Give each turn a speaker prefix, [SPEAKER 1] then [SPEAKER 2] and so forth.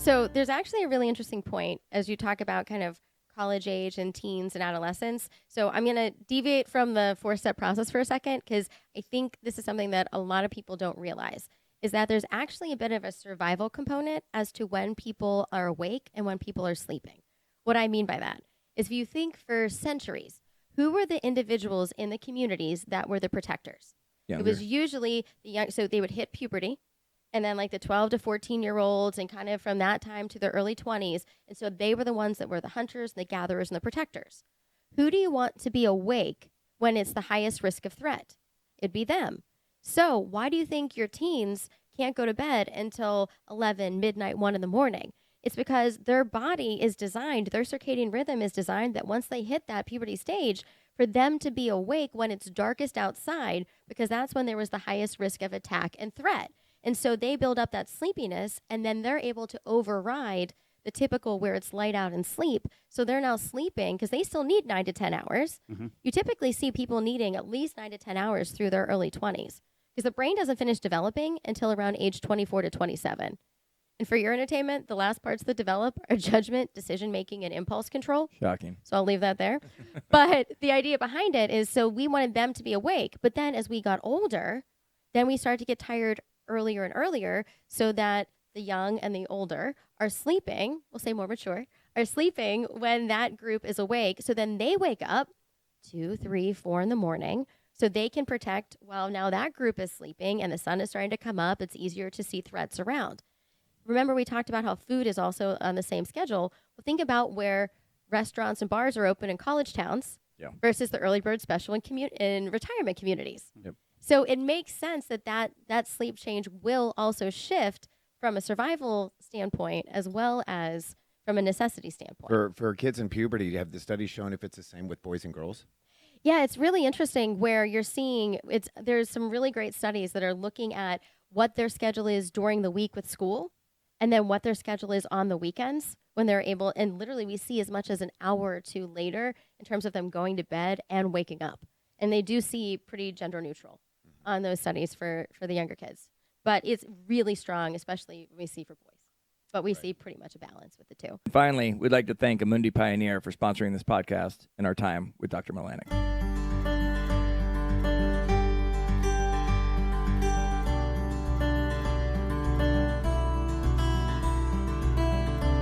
[SPEAKER 1] So there's actually a really interesting point as you talk about kind of college age and teens and adolescents. So I'm going to deviate from the 4-step process for a second because I think this is something that a lot of people don't realize is that there's actually a bit of a survival component as to when people are awake and when people are sleeping. What I mean by that is if you think for centuries, who were the individuals in the communities that were the protectors?
[SPEAKER 2] Younger.
[SPEAKER 1] It was usually the young, so they would hit puberty and then like the 12 to 14-year-olds and kind of from that time to the early 20s. And so they were the ones that were the hunters and the gatherers and the protectors. Who do you want to be awake when it's the highest risk of threat? It'd be them. So why do you think your teens can't go to bed until 11, midnight, 1 in the morning? It's because their body is designed, their circadian rhythm is designed that once they hit that puberty stage, for them to be awake when it's darkest outside, because that's when there was the highest risk of attack and threat. And so they build up that sleepiness, and then they're able to override the typical where it's light out and sleep. So they're now sleeping because they still need 9 to 10 hours. Mm-hmm. You typically see people needing at least 9 to 10 hours through their early 20s because the brain doesn't finish developing until around age 24 to 27. And for your entertainment, the last parts that develop are judgment, decision-making, and impulse control.
[SPEAKER 2] Shocking.
[SPEAKER 1] So I'll leave that there. But the idea behind it is so we wanted them to be awake. But then as we got older, then we started to get tired earlier and earlier so that the young and the older are sleeping, we'll say more mature, are sleeping when that group is awake. So then they wake up 2, 3, 4 in the morning so they can protect while now that group is sleeping and the sun is starting to come up. It's easier to see threats around. Remember, we talked about how food is also on the same schedule. Well, think about where restaurants and bars are open in college towns versus the early bird special in retirement communities. Yep. So it makes sense that sleep change will also shift from a survival standpoint as well as from a necessity standpoint.
[SPEAKER 3] For kids in puberty, have the studies shown if it's the same with boys and girls?
[SPEAKER 1] Yeah, it's really interesting where you're seeing there's some really great studies that are looking at what their schedule is during the week with school and then what their schedule is on the weekends when they're able, and literally we see as much as an hour or two later in terms of them going to bed and waking up. And they do see pretty gender neutral on those studies for the younger kids. But it's really strong, especially we see for boys. But we see pretty much a balance with the two.
[SPEAKER 2] Finally, we'd like to thank Amundi Pioneer for sponsoring this podcast and our time with Dr. Milanak.